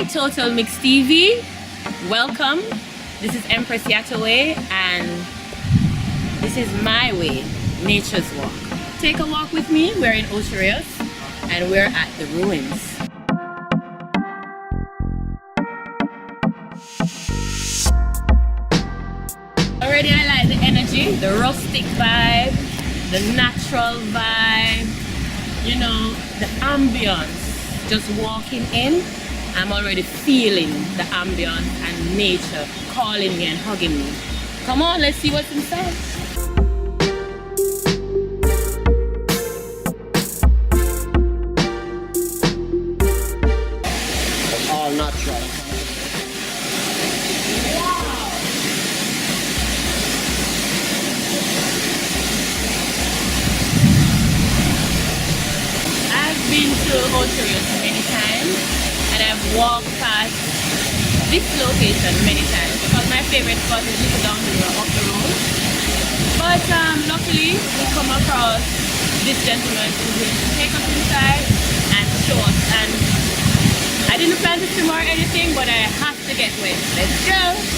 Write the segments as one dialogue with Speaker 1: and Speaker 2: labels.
Speaker 1: Totalmix TV. Welcome. This is Empress Yahtoweh, and this is my way, nature's walk. Take a walk with me. We're in Ochi Rios, and we're at the ruins. Already I like the energy, the rustic vibe, the natural vibe, you know, the ambience. Just walking in, I'm already feeling the ambience and nature calling me and hugging me. Come on, let's see what's inside.
Speaker 2: All natural.
Speaker 1: I've been to Ochi Rios many times, and I've walked past this location many times because my favorite spot is just down the road, up the road. But luckily, we come across this gentleman who will take us inside and show us. And I didn't plan to swim or anything, but I have to get wet. Let's go!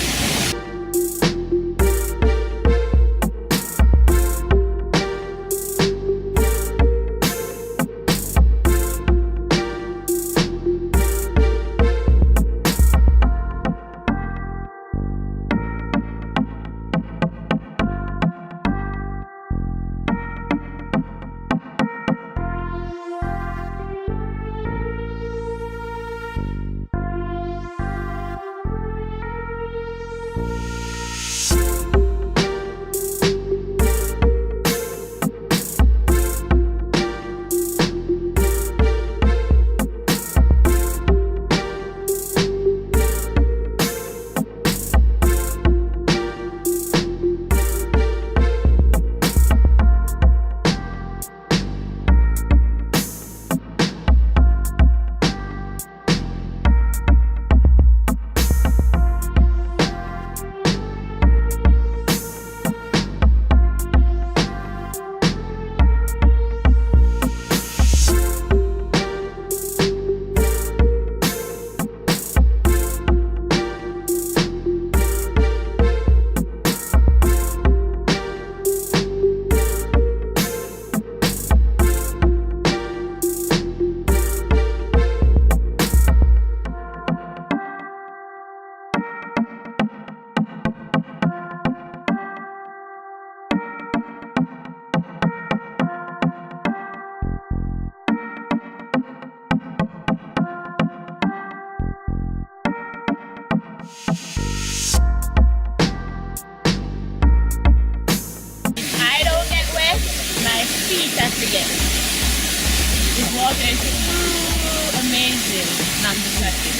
Speaker 1: This water is so amazing, not disgusting.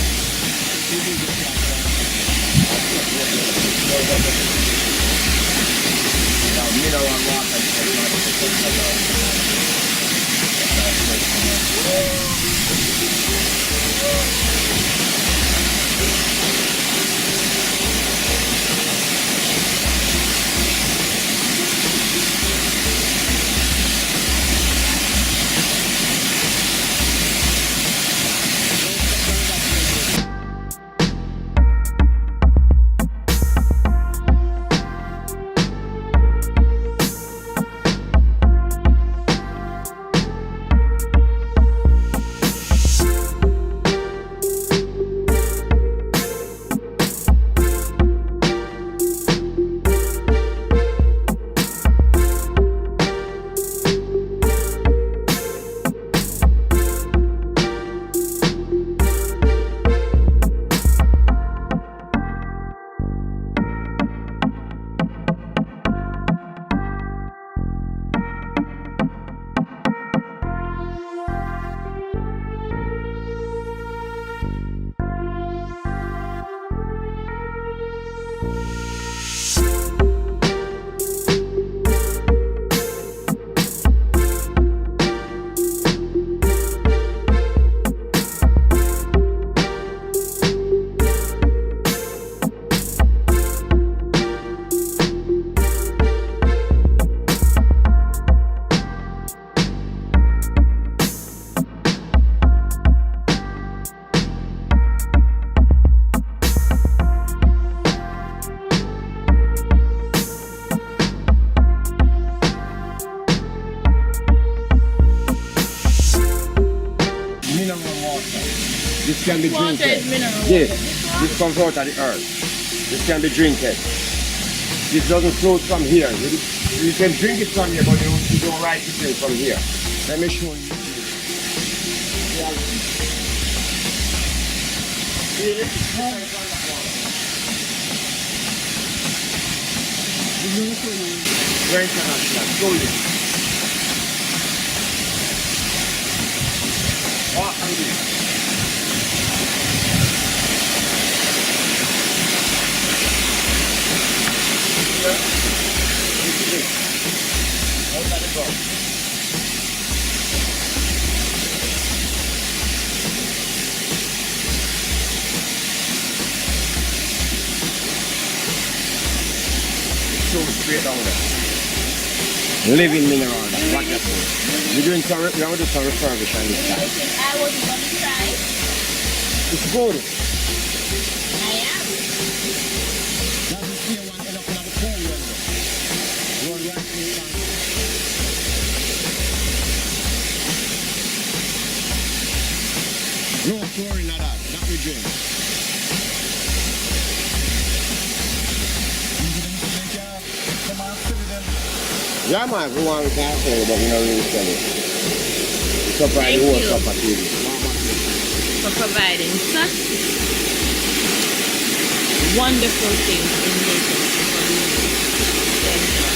Speaker 2: This can be
Speaker 1: Water
Speaker 2: drinking.
Speaker 1: is mineral water.
Speaker 2: Yes,
Speaker 1: This one?
Speaker 2: this comes out of the earth. This can be drinking. This doesn't flow from here. You can drink it from here, but you don't write it in from here. Let me show you. Very international, slowly. Walk on this. This is it. Don't let it go. So straight down there. Living mineral. What that is. We're doing some, we're going to do some refurbish on this side.
Speaker 1: I was going to try.
Speaker 2: It's good.
Speaker 1: I am.
Speaker 2: That's the same one end up in the cold one. Run right through the No chlorine at that. That we drink. Yeah, man, we want to sell it, but we don't really sell it. It's up right the whole shop at TV.
Speaker 1: For providing such wonderful things in nature for you to enjoy.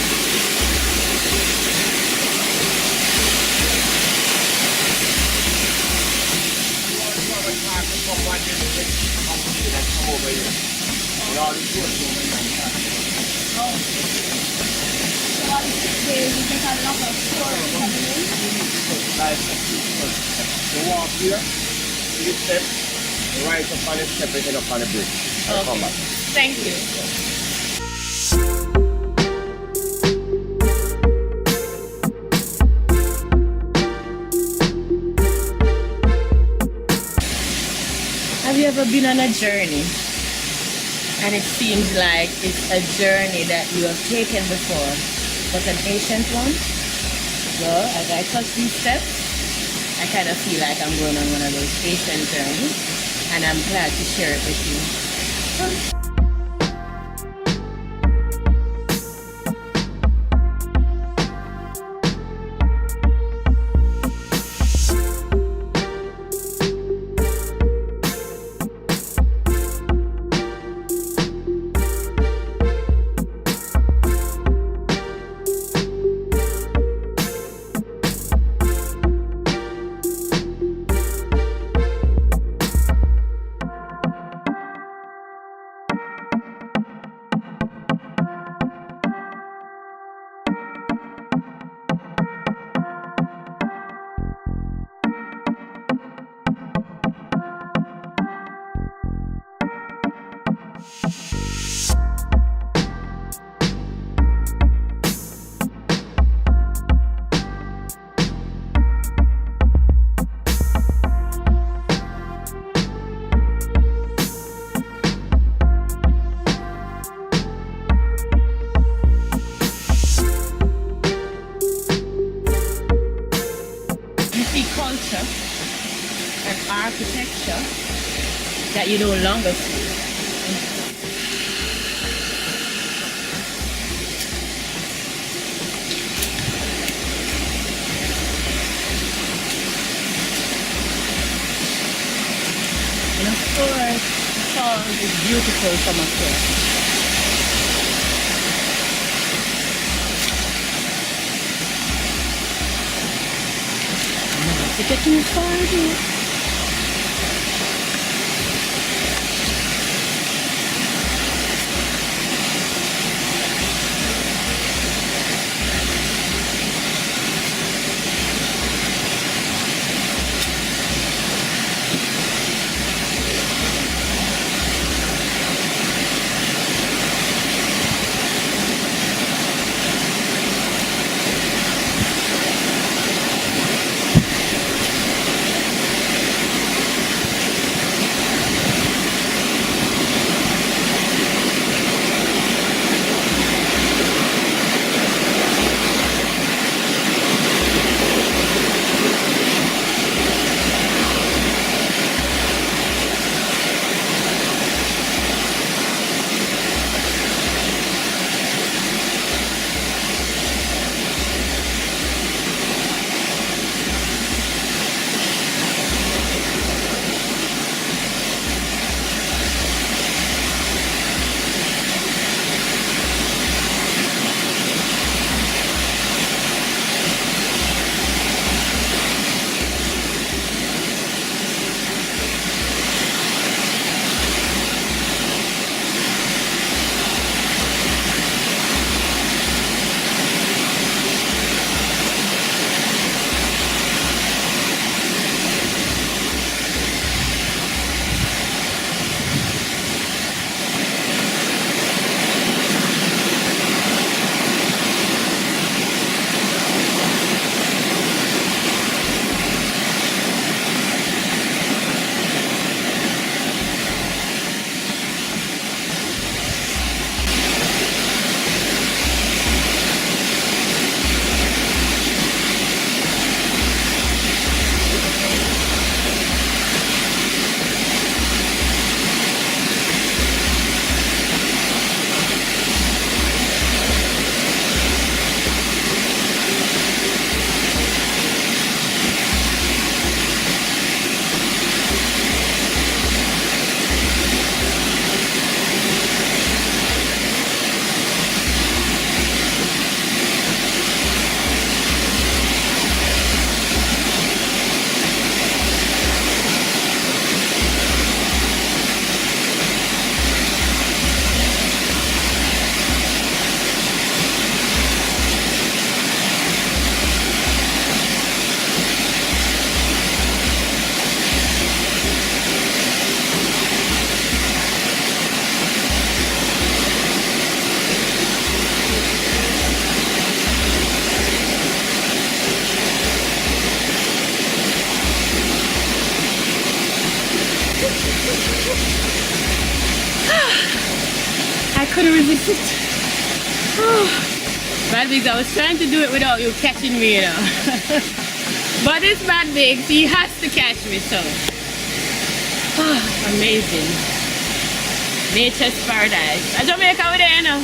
Speaker 2: You walk here, see the step, right up on the step and head up on the bridge. I'll come back.
Speaker 1: Thank you. Have you ever been on a journey and it seems like it's a journey that you have taken before, but an ancient one? Well, as I touch these steps, I kind of feel like I'm going on one of those ancient journeys, and I'm glad to share it with you. Culture and architecture that you no longer see. And of course, falls is beautiful from afar. To get too far, dude. I couldn't resist it. Bad Bigs, I was trying to do it without you catching me, you know. But it's Bad Bigs, he has to catch me, so. Amazing. Nature's paradise. I Jamaica over there, you know.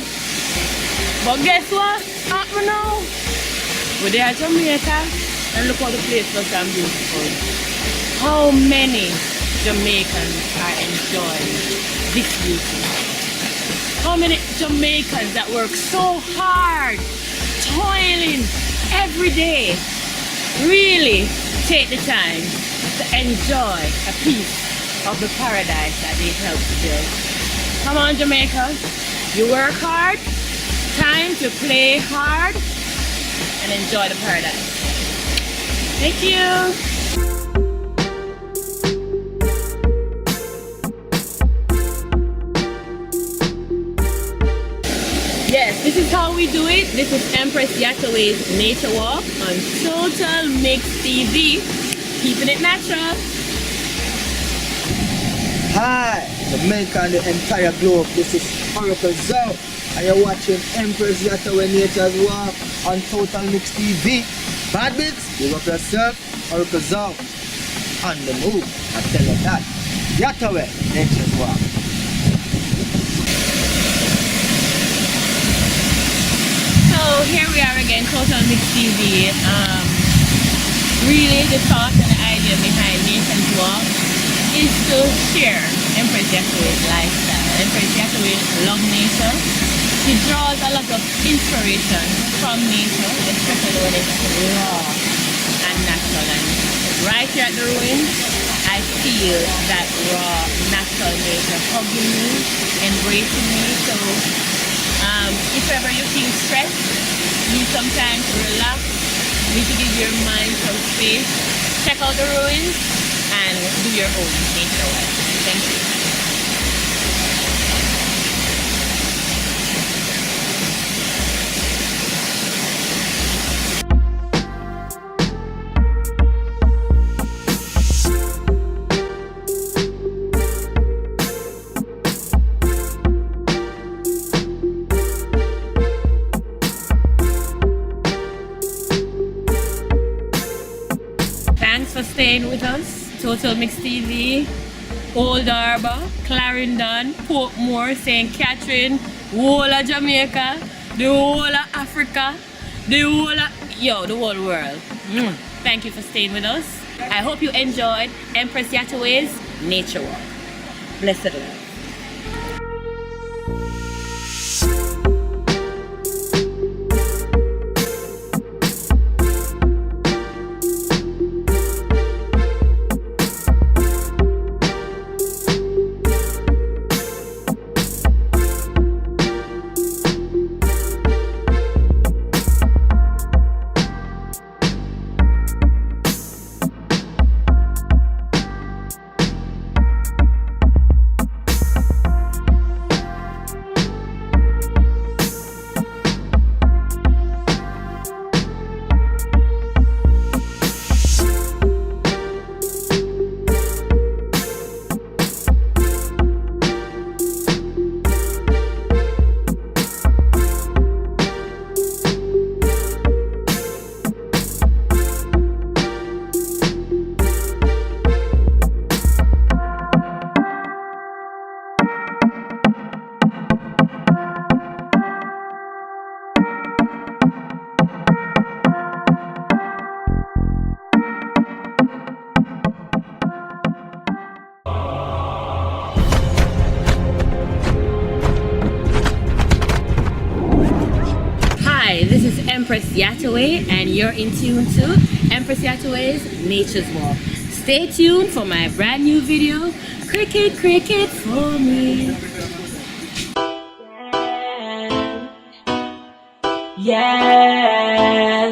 Speaker 1: But guess what? Happen now. We're there at Jamaica, and look how the place looks and beautiful. How many Jamaicans are enjoying this beauty? How many Jamaicans that work so hard, toiling every day, really take the time to enjoy a piece of the paradise that they help to build. Come on, Jamaica, you work hard, time to play hard and enjoy the paradise. Thank you. Yes, this is how we do it. This is Empress Yahtoweh'S Nature Walk on Totalmix TV. Keeping it natural.
Speaker 3: Hi, Jamaica and the entire globe. This is Oracle Zoe, and you're watching Empress Yahtoweh'S Nature's Walk on Totalmix TV. Bad Bigs, give up yourself. Oracle Zoe on the move. I tell you that. Yahtoweh'S Nature's Walk.
Speaker 1: So here we are again, Totalmix TV. Really the thought and the idea behind Nature's Walk is to share Empress Yahtoweh'S lifestyle. Empress Yahtoweh loves nature. She draws a lot of inspiration from nature, especially when it's raw and natural. And right here at the ruins, I feel that raw, natural nature hugging me, embracing me. So if ever you feel stressed, need some time to relax, need to give your mind some space, check out the ruins and do your own nature walk. Thank you. Thanks for staying with us. Totalmix TV, Old Harbour, Clarendon, Portmore, St. Catherine, whole of Jamaica, the whole of Africa, the whole of, the whole world. Thank you for staying with us. I hope you enjoyed Empress Yahtoweh'S Nature Walk. Blessed love. Hi, this is Empress Yahtoweh and you're in tune to Empress Yahtoweh'S Nature's Walk. Stay tuned for my brand new video, Cricket Cricket for Me. Yeah,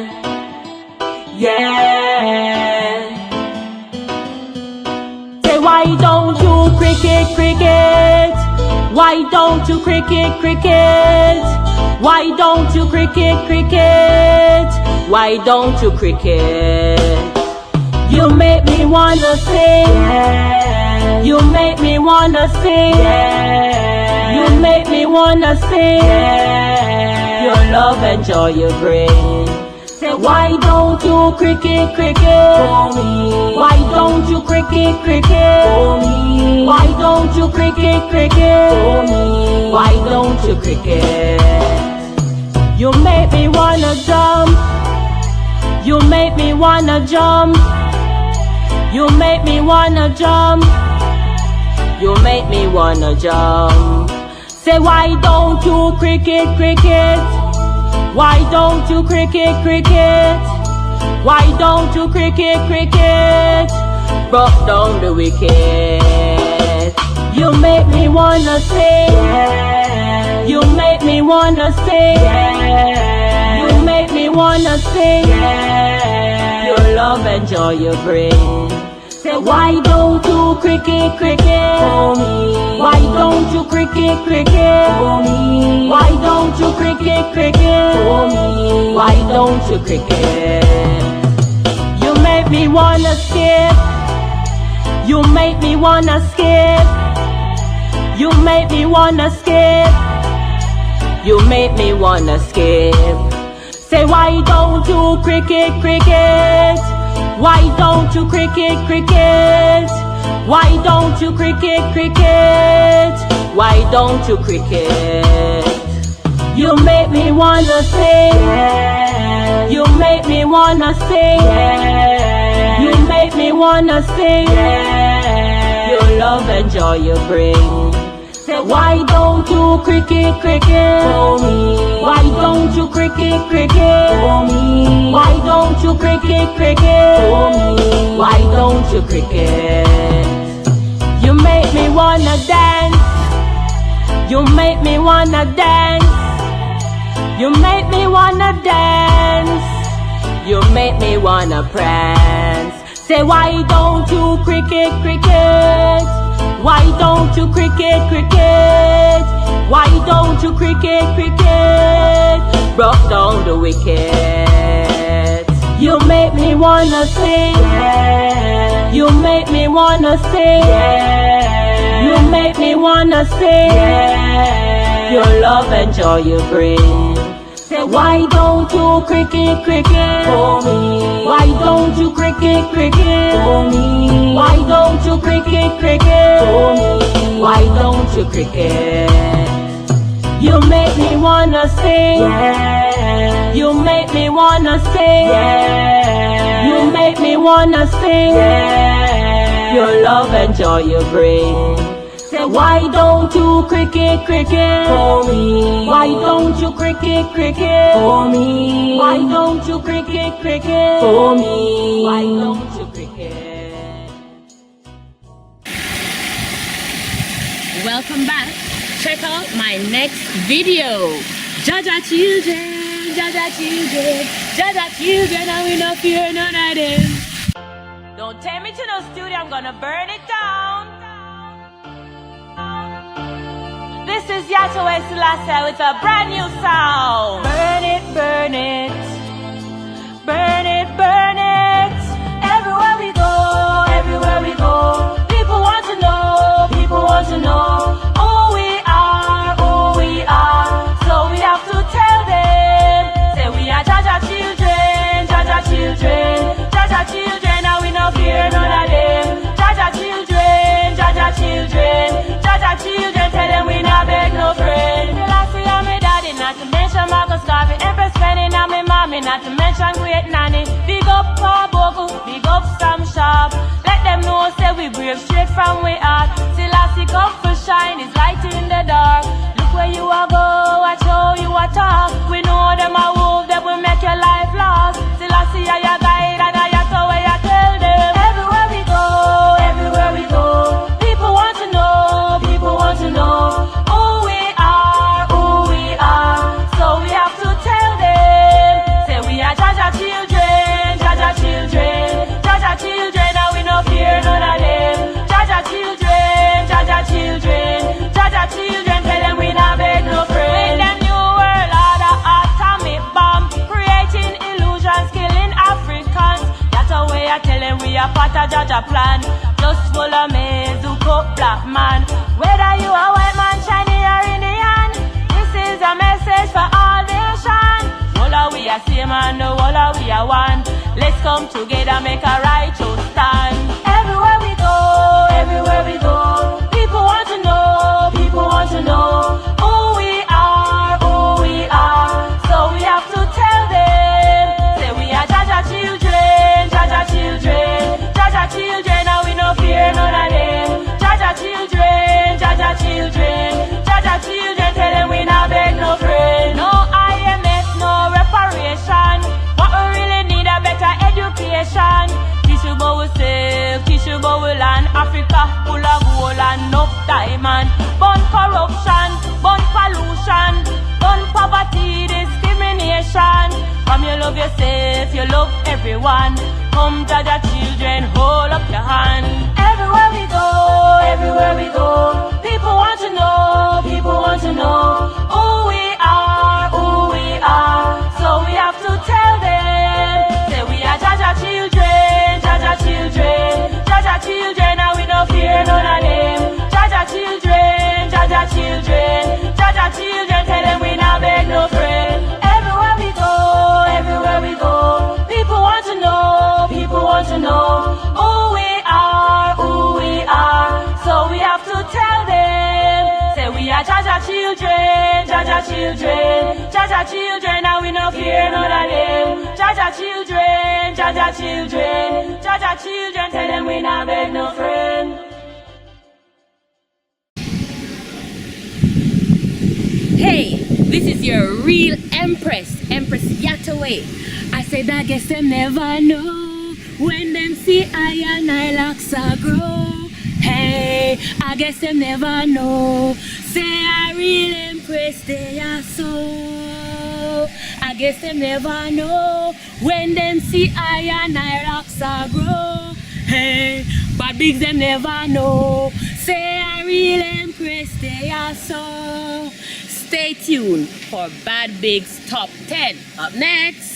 Speaker 1: yeah. Say why don't you cricket cricket? Why don't you cricket cricket? Why don't you cricket cricket? Why don't you cricket? You make me wanna sing. Yeah. You make me wanna sing. Yeah. You make me wanna sing. Yeah. Your love and joy you bring. Say why don't you cricket for me? Why don't you cricket for me? Why don't you cricket for me? Why don't you cricket? You make me wanna jump. You make me wanna jump. You make me wanna jump. You make me wanna jump. Say why don't you cricket? Why don't you cricket? Why don't you cricket? Broke down the wicket. You make me wanna sing. Yeah. You make me wanna sing. Yeah. You make me wanna sing. Yeah. Your love and joy you bring. Say why don't you cricket for me? Why don't you cricket for me? Why don't you cricket for me? Why don't you cricket? You make me wanna skip. You make me wanna skip. You make me wanna skip. You make me wanna skip. Say why don't you cricket? Why don't you cricket? Why don't you cricket? Why don't you cricket? You make me wanna sing. Yeah. You make me wanna sing. Yeah. You make me wanna sing. Yeah. Your love and joy you bring. Say why don't you cricket for me? Why don't you cricket for me? Why don't you cricket for me? Why don't you cricket? You make me wanna dance. You make me wanna dance. You make me wanna dance. You make me wanna prance. Say why don't you cricket? Why don't you cricket? Why don't you cricket? Broke down the wicket. You make me wanna sing. Yeah. You make me wanna sing. Yeah. You make me wanna sing. Yeah. Your love and joy you bring. Say why don't you cricket for me? Why don't you cricket for me? Why don't you cricket for me? Why don't you cricket? You make me wanna sing. Yeah. You make me wanna sing. Yeah. You make me wanna sing. Yeah. Your love and joy you bring. Say why don't you cricket for me? Why don't you cricket for me? Why don't you cricket for me? Why don't you cricket? Welcome back. Check out my next video. Jaja children, Jaja children, Jaja children, and we no fear none of them. Don't take me to no studio, I'm gonna burn it down. This is Yahtoweh'S with a brand new sound. Burn it, burn it. Burn it, burn it. Everywhere we go, everywhere we go. People want to know, people want to know who we are, who we are. So we have to tell them. Say we are Jaja children, Jaja children, Jaja children, and we no fear none of them. Jaja children, Jaja children, Jaja children, tell them we not beg no friend. Last year I'm me daddy, not to mention Marcus Garvey, Empress Penny, and me mommy, not to mention Great Nanny. Big up Paul Bogle, big up Sam Sharp. Let them know, say we brave straight from we heart. See last year come for shine, is light in the dark. Look where you are go, watch how you are talk. We know them a wolf, that will make your life lost. See last year your guide, and I have to where you tell them. Everywhere we go, everywhere we go. People want to know, people want to know who we are, who we are. So we have to tell them. Say we are Jaja children, Jaja children, Jaja children, and we no fear none of them. Jaja children, Jaja children, Jaja children, tell them we not beg no friend. With them new world order atomic bomb, creating illusions, killing Africans. That's the way I tell them we are part of Jaja plan.
Speaker 4: just full of maize who cook black man. Whether you a white man, Chinese or Indian, this is a message for all nations. All of we are same and all of we are one. Let's come together, make a righteous stand. Everywhere we go, people want to know who we are, who we are. So we have to tell them, say we are Jaja children, Jaja children, Jaja children, and we no fear none of them. Jaja children, Jaja children, Jaja children, tell them we not beg no friend. No IMF, no reparation. What we really need a better education. Teach you about ourselves, teach you about our land. Africa full of gold and enough diamond. Burn corruption, burn pollution, burn poverty, discrimination. Come you love yourself, you love everyone. Come Jaja children, hold up your hand. Everywhere we go, people want to know who we are, who we are. So we have to tell them, say we are Jaja children, Jaja children, Jaja children, and we no fear none of them. Jaja children, Jaja children, Jaja children, tell them we not beg no friend. Everywhere we go, people want to know who we are, who we are. So we have to tell them, say we are Jaja children, Jaja children, Jaja children, and we no fear none of them. Jaja children, Jaja children, Jaja children, tell them we not beg no friend.
Speaker 1: Hey, this is your real Empress Yahtoweh'. I said I guess them never know when them see I and I locks a grow. Hey, I guess them never know. Say I real Empress they are so. I guess them never know when them see I and I locks a grow. Hey, but bigs them never know. Say I real Empress they are so. Stay tuned for Bad Big's Top 10. Up next.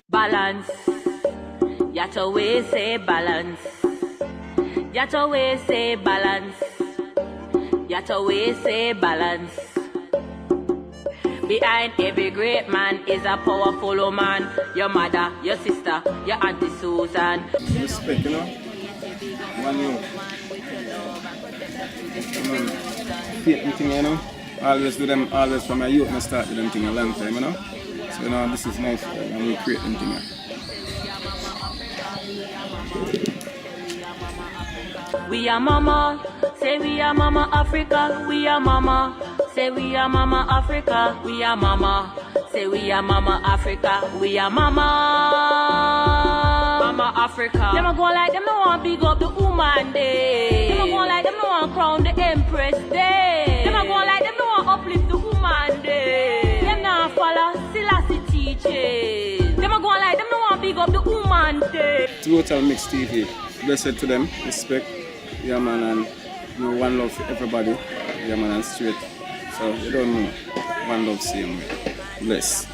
Speaker 4: Balance. Yahtoweh' say balance. Yahtoweh' say balance. Yahtoweh' say balance. Behind every great man is a powerful woman. Your mother, your sister, your auntie Susan.
Speaker 5: Respect, you know. One you. Create thing, you know. Always do them, always from my youth, I start with them thing a long time, you know. So, you know, this is nice, and we create them thing.
Speaker 4: We are mama, say we are mama Africa, we are mama. Say we are mama Africa, we are mama. Say we are mama Africa, we are mama. Mama Africa. Them a go like them no want big up the woman day. Them a go like them no want crown the Empress day. Them a go like them no want uplift the woman day. Them not follow Selassie teaching. Them a go like them no want big up the woman day.
Speaker 5: Totalmix TV, blessed to them, respect, yeah man, and you know, one love for everybody, yeah man, and straight. So you don't know, one love same way. Bless.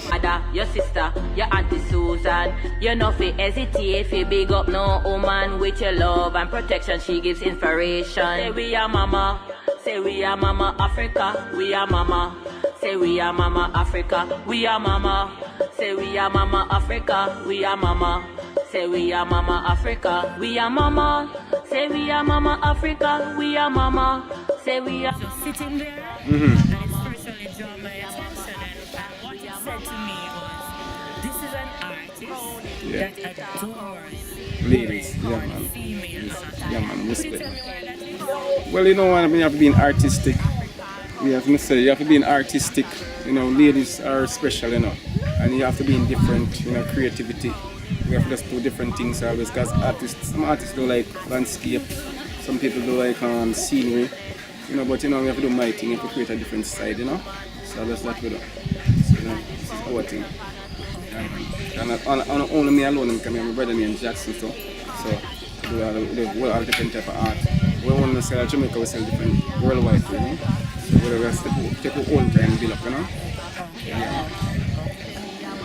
Speaker 4: Mother, your sister, your auntie Susan. You know fi hesitate fi big up no woman with your love and protection. She gives inspiration. Say we are mama. Say we are mama Africa. We are mama. Say we are mama Africa. We are mama. Say we are mama Africa. We are mama. Say we are mama Africa. We are mama. Say we are mama Africa. We are mama. Say we are.
Speaker 1: Just sitting there, and it's personally drawn my attention. And what it said to me was, this is an artist that adores
Speaker 5: Ladies, yeah
Speaker 1: women,
Speaker 5: man.
Speaker 1: females.
Speaker 5: Yeah man, respect.
Speaker 1: Tell me where that is.
Speaker 5: Well, you know what I mean, you have to be artistic. We have to say you have to be artistic. You know, ladies are special, you know, and you have to be in different, you know, creativity. We have to just do different things always, because artists, some artists do like landscape, some people do like scenery, you know, but you know, we have to do my thing, we have to create a different side, you know, so that's what we do. So, you know, this is our thing. And only me alone, because my brother named Jackson, so we all have different type of art. We want to sell Jamaica, we sell different worldwide, you know, so we have to take our own time and build up, you know. Yeah.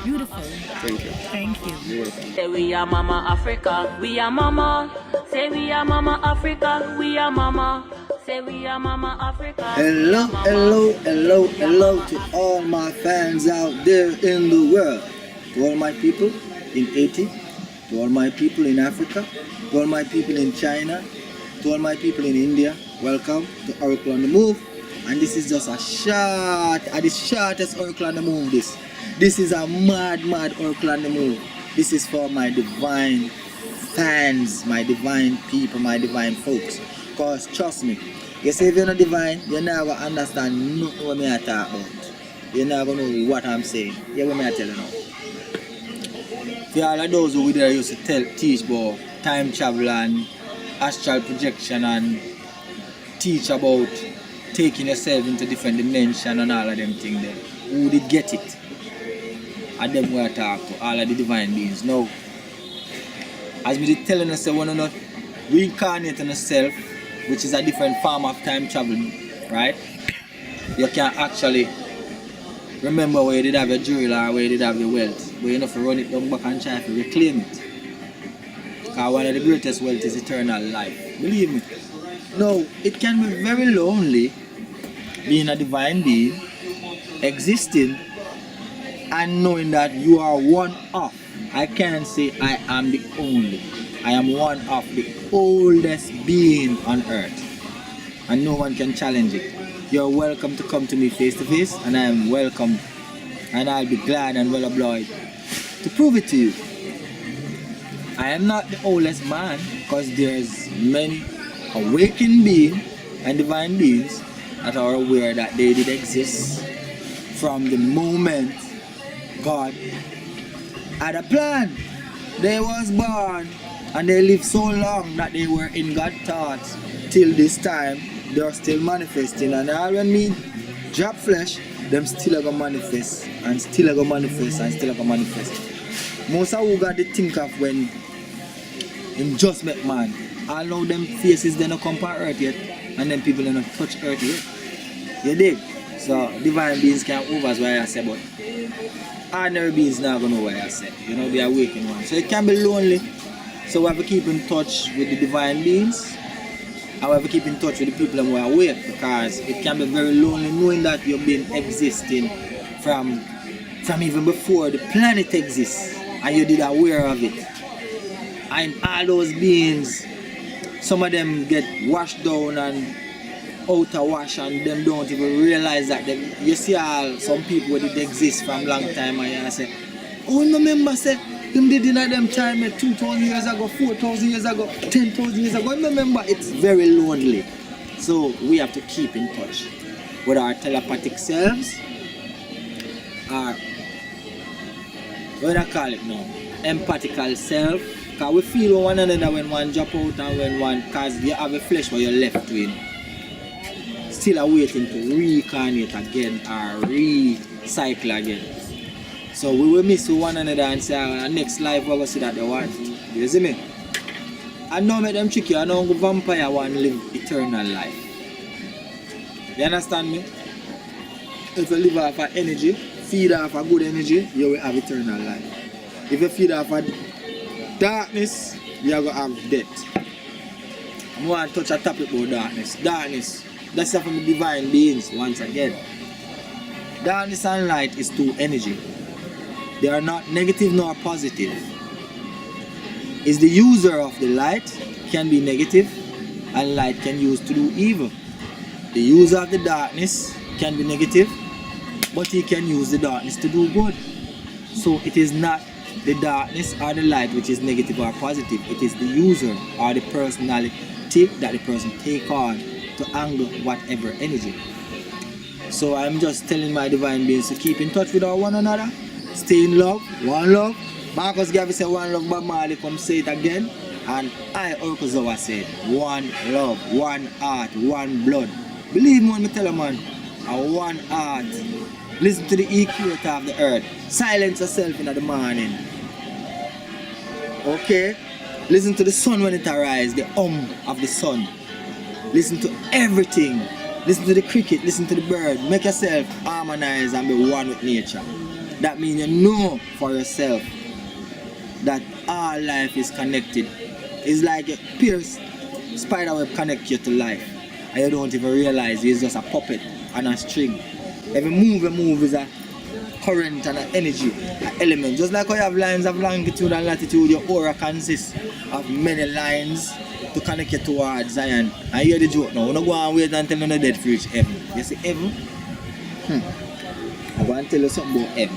Speaker 1: Beautiful.
Speaker 5: Thank you.
Speaker 1: Thank you.
Speaker 5: You're welcome.
Speaker 4: Say we are Mama Africa, we are Mama. Say we are Mama Africa, we are Mama. Say we are Mama Africa.
Speaker 3: Hello, hello, hello, hello to all my fans out there in the world. To all my people in Haiti, to all my people in Africa, to all my people in China, to all my people in India, welcome to Oracle on the Move. And this is just the shortest Oracle on the Move. This is a mad Oracle on the Move. This is for my divine fans, my divine people, my divine folks. Cause trust me, you say if you're not divine, you're not gonna understand nothing what I talk about. You're not gonna know what I'm saying. Yeah, what I tell you now. For all of those who there used to teach about time travel and astral projection and teach about taking yourself into different dimensions and all of them things there, who did get it? And them we talk to, all of the divine beings. Now, as we did telling us, we want to not reincarnate in yourself, which is a different form of time travel, right? You can actually remember where you did have your jewel or where you did have your wealth, but you have to run it down back and try to reclaim it. Because one of the greatest wealth is eternal life. Believe me. No, it can be very lonely being a divine being, existing, and knowing that you are one of. I can't say I am the only. I am one of the oldest being on earth, and no one can challenge it. You're welcome to come to me face to face, and I am welcome, and I'll be glad and well obliged to prove it to you. I am not the oldest man, because there's many awakened beings and divine beings that are aware that they did exist from the moment God had a plan. They was born and they lived so long that they were in God's thoughts till this time. They are still manifesting, and all when me drop flesh, them still are gonna manifest and still are gonna manifest and still are gonna manifest. Most of who got to think of when him just met man, all know them faces they not come on earth yet, and them people they not touch earth yet. You dig? So divine beings can over as what I say, but ordinary beings not gonna know what I say. You know, the awakened one. So it can be lonely. So we have to keep in touch with the divine beings. And we have to keep in touch with the people who are awake, because it can be very lonely knowing that you've been existing from even before the planet exists and you did aware of it. And all those beings, some of them get washed down and outer wash, and them don't even realize that you see some people who did exist from long time, and you say, oh, no remember say them did in them time 2,000 years ago, 4,000 years ago, 10,000 years ago. Remember, it's very lonely. So we have to keep in touch with our telepathic selves, our, what do I call it now, empathical self, because we feel one another when one drop out and when one, because you have a flesh where you're left with, still are waiting to reincarnate again or recycle again. So we will miss one another and say, our next life we will see that they want. You see me? I know make them tricky. I know vampire want to live eternal life. You understand me? If you live off of energy, feed off of good energy, you will have eternal life. If you feed off of darkness, you are going to have death. I want to touch a topic about darkness. Darkness, that's from the divine beings once again. Darkness and light is two energy. They are not negative nor positive. It's the user of the light can be negative and light can use to do evil. The user of the darkness can be negative, but he can use the darkness to do good. So it is not the darkness or the light which is negative or positive. It is the user or the personality that the person take on to handle whatever energy. So I'm just telling my divine beings to keep in touch with one another. Stay in love, one love. Marcus Garvey said one love, but Marley come say it again. And I, Ochi Rios, say one love, one heart, one blood. Believe me when I tell you, man, a one heart. Listen to the equator of the earth. Silence yourself in the morning. Okay? Listen to the sun when it arises, the of the sun. Listen to everything. Listen to the cricket, listen to the bird. Make yourself harmonize and be one with nature. that means you know for yourself that all life is connected. It's like a pierce spider web connect you to life, and you don't even realize it's just a puppet and a string. Every move you move is a current and an energy, an element. Just like how you have lines of longitude and latitude, your aura consists of many lines to connect you towards Zion. And you hear the joke now. You don't go and wait until you're dead for reach heaven. You see heaven? I'm going to tell you something about heaven.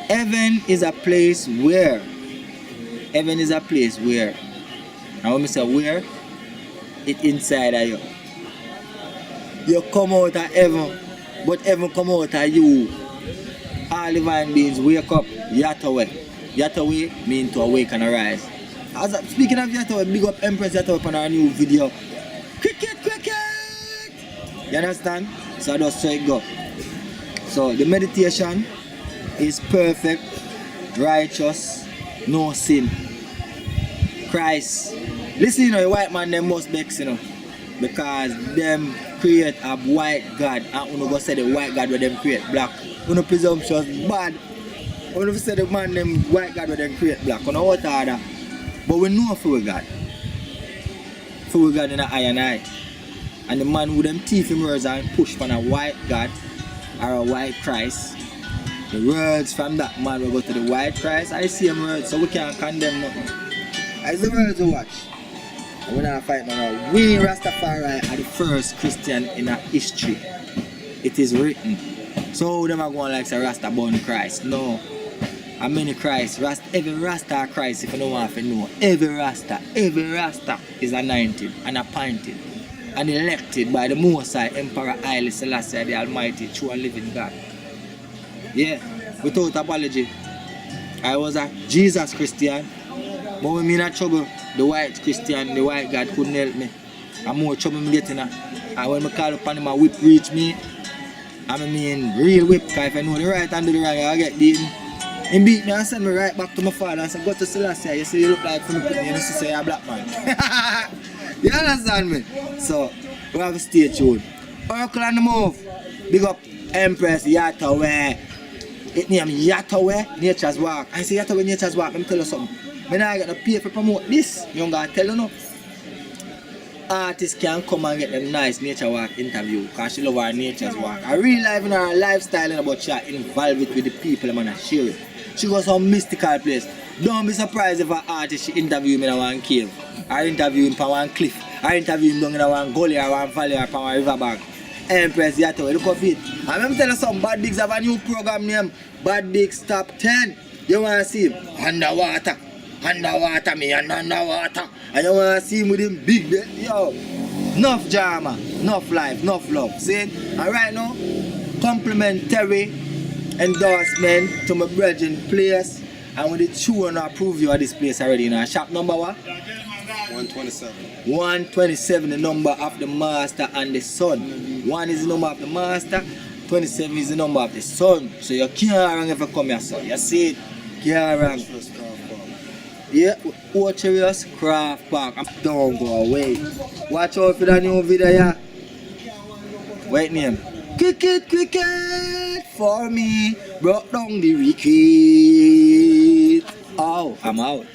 Speaker 3: Heaven is a place where, and when I say where, it's inside of you. You come out of heaven, but heaven come out of you. All divine beings wake up. Yahtoweh. Yahtoweh means to awake and arise. Speaking of Yahtoweh, big up Empress Yahtoweh on our new video. Cricket! You understand? So that's how it go. So the meditation is perfect, righteous, no sin. Christ. Listen, you know, the white man them must vex, you know, because them create a white God, and you go say the white God where them create black. You know, presumptuous bad. You say the man them white God where them create black. You know what are that? But we know for God. For God in the eye and eye. And the man with them teeth in words and push on a white God or a white Christ. The words from that man will go to the white Christ. I see them words, so we can't condemn nothing. As the words we watch. And we're not fighting now. We Rastafari are the first Christian in our history. It is written. So them are going like say Rasta born Christ. No. How many Christ? Every Rasta Christ, if you don't want to know. Every Rasta is anointed and appointed and elected by the Most High Emperor Haile Selassie, the Almighty, true and living God. Yeah, without apology. I was a Jesus Christian, but when I'm in trouble, the white Christian, the white God couldn't help me. I'm more trouble I'm getting. And when I call upon him, a whip reach me. I mean, real whip, because if I know the right and do the wrong, I get beaten. He beat me and send me right back to my father and said, go to Selassie, you see you look like from the you used to say you're a black man. You understand me? So, we have to stay tuned. Oracle on the move. Big up Empress Yahtoweh. It name Yahtoweh, Nature's Walk. I say Yahtoweh, Nature's Walk. Let me tell you something. When I get to pay for promote this, you don't gotta tell you no. Artists can come and get them nice Nature Walk interview because she love her Nature's Walk. I really live in her lifestyle, but she involved with the people and share it. She goes some mystical place. Don't be surprised if an artist she interview me in one cave, or interview him on one cliff, or interview him down in one gully or one valley or on one riverbank. Empress Yahtoweh, look up it. And let me tell you something, Bad Bigs have a new program named Bad Bigs Top 10. You want to see him? Underwater, me and underwater. And you want to see him with him big, yo. Enough drama, enough life, enough love. See? And right now, complimentary endorsement to my brethren place. And when the children approve you of this place already, you know, shop number what?
Speaker 5: 127.
Speaker 3: 127, the number of the master and the son. 1 is the number of the master, 27 is the number of the son. So you can't wrong if you come here, son. You see it? Can't wrong. Yeah, Ochi Rios Craft Park. Don't go away. Watch out for the new video, yeah. Wait name. Cricket for me. Brought down the wicket. Oh, I'm out.